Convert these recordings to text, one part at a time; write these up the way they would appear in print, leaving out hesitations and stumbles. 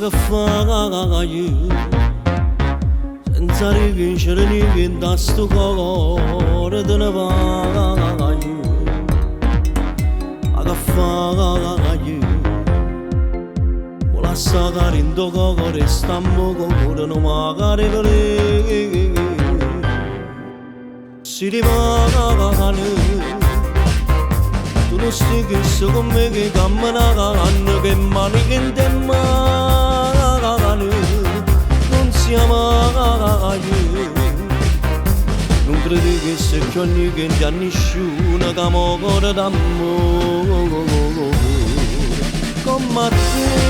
che fai senza rivincere niente da sto cuore te ne vai ma che fai vuoi lasciare in tuo cuore stammo cuore non magari per lei si rimane tu non stai che so con me che camminano che mani che te mani non siamo non credi che se ogni che già nessuno che mo cuore d'amore come te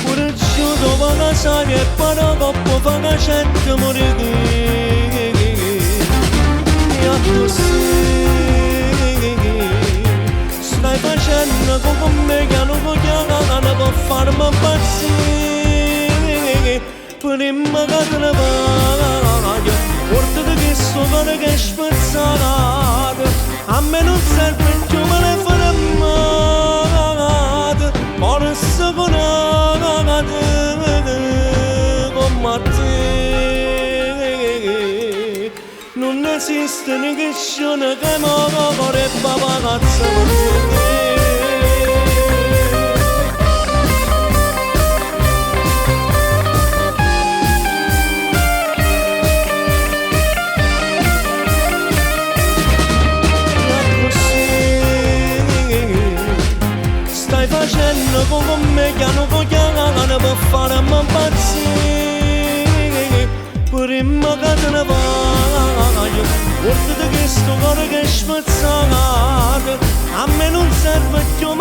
pure il giorno va a casa e para coppo fa una certa morire e così stai facendo con me che non voglio per farmi impazzire prima che te ne vai portati che sto cuore che è spezzato a me non serve più me ne fare male forse con te non esiste nessuna che mi vorrebbe ragazza con te stai facendo con me che non voglio per farmi impazzire prima che te ne vai portati che sto cuore che è spezzato a me non serve più